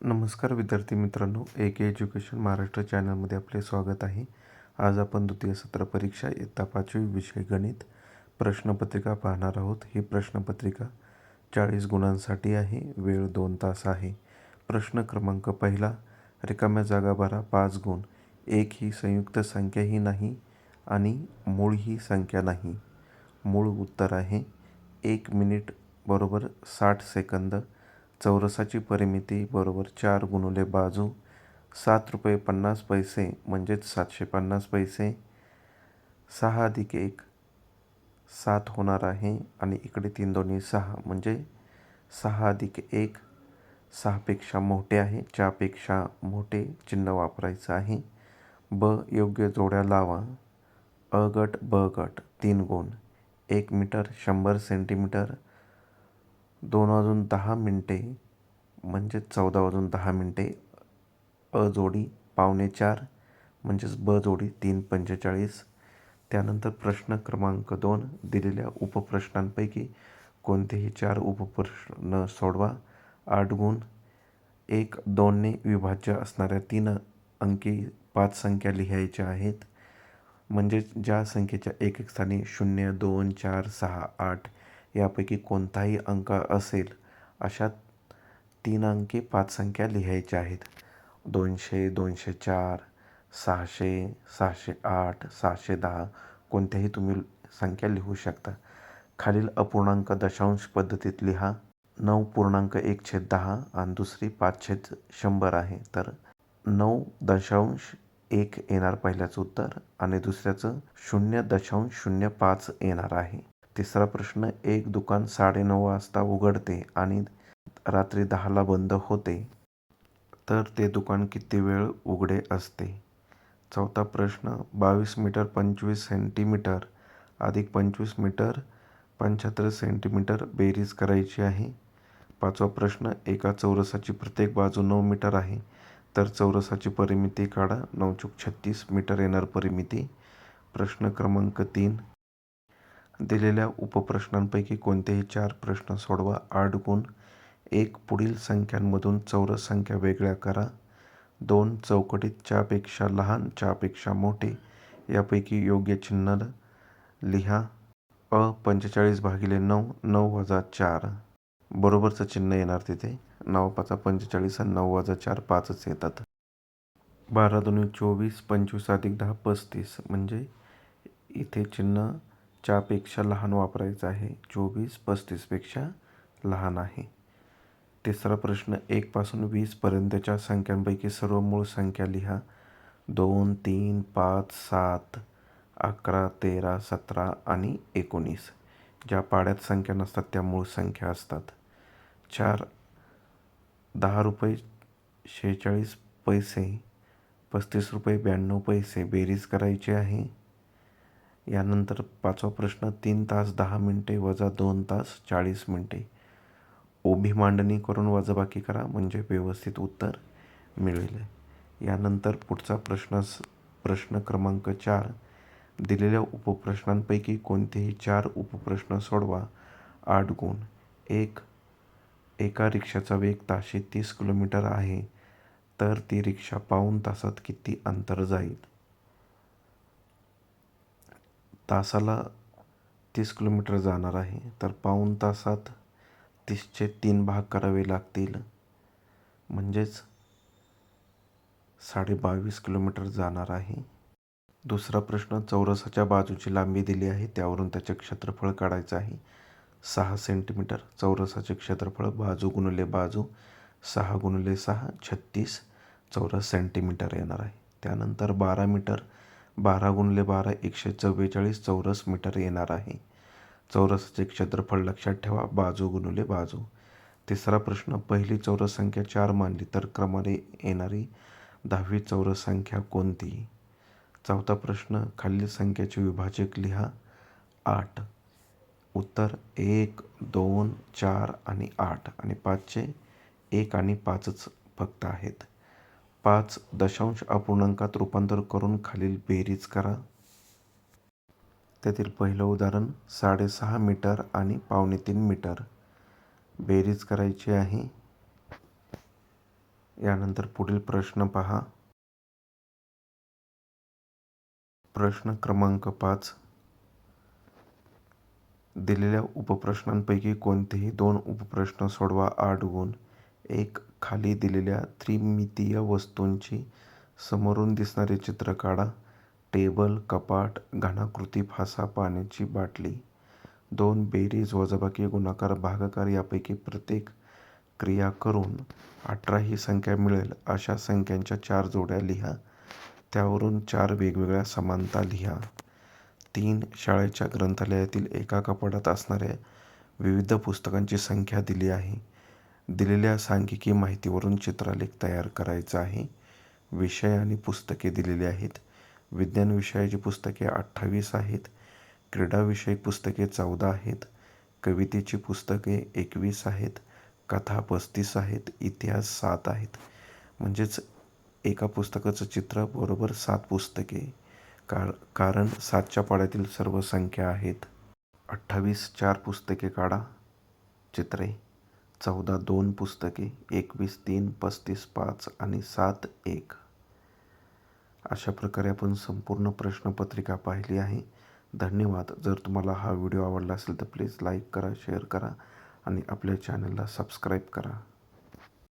नमस्कार विद्यार्थी मित्रांनो, AK एज्युकेशन महाराष्ट्र चॅनलमध्ये आपले स्वागत आहे. आज आपण द्वितीय सत्र परीक्षा इयत्ता 5वी विषय गणित प्रश्नपत्रिका पाहणार आहोत. ही प्रश्नपत्रिका 40 गुणांसाठी आहे. वेळ 2 तास आहे. प्रश्न क्रमांक पहिला, रिकाम्या जागा भरा. 5 गुण. 1 ही संयुक्त संख्याही नाही आणि मूळ ही संख्या नाही. मूळ उत्तर आहे 1 मिनिट बरोबर 60 सेकंद. चौरसाची परिमिती बरोबर 4 गुणिले बाजू 7 रुपये 50 पैसे म्हणजेच 750 पैसे. 6 अधिक 1 7 होणार आहे आणि इकडे 3 दोन्ही 6 म्हणजे 6 अधिक 1 6पेक्षा मोठे आहे. 4पेक्षा मोठे चिन्ह वापरायचं आहे. ब योग्य जोड्या लावा. अ गट ब गट 3 गुण. 1 मीटर 100 सेंटीमीटर. 2 वाजून 10 मिनटे म्हणजेच 14 वाजून 10 मिनटे. अ जोडी 4:15 म्हणजेच ब जोडी 3:45. त्यानंतर प्रश्न क्रमांक 2, दिलेल्या उपप्रश्नांपैकी कोणतेही 4 उपप्रश्न सोडवा. 8 गुण. 1, 2ने विभाज्य असणाऱ्या 3 अंकी 5 संख्या लिहायच्या आहेत. म्हणजेच ज्या संख्येच्या एकक स्थानी 0, 2, 4, 6, 8 यापैकी कोणताही अंक असेल अशा 3 अंकी 5 संख्या लिहायच्या आहेत. 200, 204, 600, 608, 610 कोणत्याही तुम्ही संख्या लिहू शकता. खालील अपूर्णांक दशांश पद्धतीत लिहा. 9.1/10 आणि दुसरी 5/100 आहे. तर 9.1 येणार पहिल्याचं उत्तर आणि दुसऱ्याचं 0.05 येणार आहे. तिसरा प्रश्न, एक दुकान 9:30 वाजता उघडते आणि रात्री 10ला बंद होते, तर ते दुकान किती वेळ उघडे असते? चौथा प्रश्न, 22 मीटर 25 सेंटीमीटर अधिक 25 मीटर 75 सेंटीमीटर बेरीज करायची आहे. पाचवा प्रश्न, एका चौरसाची प्रत्येक बाजू 9 मीटर आहे, तर चौरसाची परिमिती काढा. 9×36 मीटर येणार परिमिती. प्रश्न क्रमांक 3, दिलेल्या उपप्रश्नांपैकी कोणतेही 4 प्रश्न सोडवा. 8 गुण. 1, पुढील संख्यांमधून चौरस संख्या वेगळ्या करा. 2, चौकटीत 4पेक्षा लहान 4पेक्षा मोठे यापैकी योग्य चिन्ह लिहा. अ 45/9 9-4 बरोबरचं चिन्ह येणार तिथे. 9×5=45 आणि 9-4 5च येतात. 12×2 = 24, 25 अधिक 10 35 म्हणजे इथे चिन्ह 4पेक्षा लहान वापरायचं आहे. 24 35पेक्षा लहान आहे. तिसरा प्रश्न, 1 पासून 20 पर्यंतच्या संख्यांपैकी सर्व मूळ संख्या लिहा. 2, 3, 5, 7, 11, 13, 17 आणि 19. ज्या पाड्यात संख्या नसतात त्या मूळ संख्या असतात. 4, 10 रुपये 46 पैसे 35 रुपये 92 पैसे बेरीज करायची आहे. यानंतर पाचवा प्रश्न, 3 तास 10 मिनिटे वजा 2 तास 40 मिनिटे. उभी मांडणी करून वजाबाकी करा म्हणजे व्यवस्थित उत्तर मिळेल. यानंतर पुढचा प्रश्न क्रमांक 4, दिलेल्या उपप्रश्नांपैकी कोणतेही 4 उपप्रश्न सोडवा. 8 गुण. 1, एका रिक्षाचा वेग ताशी 30 किलोमीटर आहे, तर ती रिक्षा पाऊण तासात किती अंतर जाईल? तासाला 30 किलोमीटर जाणार आहे, तर पाऊण तासात 30चे 3 भाग करावे लागतील, म्हणजेच 22.5 किलोमीटर जाणार आहे. दुसरा प्रश्न, चौरसाच्या बाजूची लांबी दिली आहे, त्यावरून त्याचे क्षेत्रफळ काढायचं आहे. 6 सेंटीमीटर. चौरसाचे क्षेत्रफळ बाजू गुणिले बाजू 6 गुणिले 6 36 चौरस सेंटीमीटर येणार आहे. त्यानंतर 12 मीटर 12 गुणिले 12 144 चौरस मीटर येणार आहे. चौरसाचे क्षेत्रफळ लक्षात ठेवा, बाजू गुणिले बाजू. तिसरा प्रश्न, पहिली चौरस संख्या 4 मानली तर क्रमाने येणारी 10वी चौरस संख्या कोणती? चौथा प्रश्न, खालील संख्येचे विभाजक लिहा. 8. उत्तर 1, 2, 4 आणि 8 आणि 5चे 1 आणि 5च फक्त आहेत. 5 दशांश अपूर्णांकात रूपांतर करून खालील बेरीज करा. त्यातील पहिलं उदाहरण, 6.5 मीटर आणि 3.25 मीटर बेरीज करायची आहे. यानंतर पुढील प्रश्न पहा. प्रश्न क्रमांक 5. दिलेल्या उपप्रश्नांपैकी कोणतेही 2 उपप्रश्न सोडवा. 8 गुण. 1. खाली दिलेल्या त्रिमितीय वस्तूंची समोरून दिसणारे चित्र काढा. टेबल, कपाट, घनाकृती फासा, पाण्याची बाटली. 2. बेरीज, वजाबाकी, गुणाकार, भागाकार यापैकी प्रत्येक क्रिया करून 18 ही संख्या मिळेल अशा संख्यांच्या 4 जोड्या लिहा. त्यावरून 4 वेगवेगळ्या समानता लिहा. 3. शाळेच्या ग्रंथालयातील एका कपाटात असणाऱ्या विविध पुस्तकांची संख्या दिली आहे. दिलेल्या सांख्यिकी माहितीवरून चित्रलेख तयार करायचा आहे. विषय आणि पुस्तके दिलेली आहेत. विज्ञान विषयाची पुस्तके 28 आहेत. क्रीडाविषयक पुस्तके 14 आहेत. कवितेची पुस्तके 21 आहेत. कथा 35 आहेत. इतिहास 7 आहेत. म्हणजेच एका पुस्तकाचं चित्र बरोबर 7 पुस्तके, कारण 7च्या पाढ्यातील सर्व संख्या आहेत. 28 4 पुस्तके काढा चित्रे. 14 2 पुस्तके, 21 3, 35 5 आणि 7 1. अशा प्रकारे आपण संपूर्ण प्रश्नपत्रिका पाहिली आहे. धन्यवाद. जर तुम्हाला हा व्हिडिओ आवडला असेल तर प्लीज लाईक करा, शेअर करा आणि आपल्या चॅनलला सबस्क्राईब करा.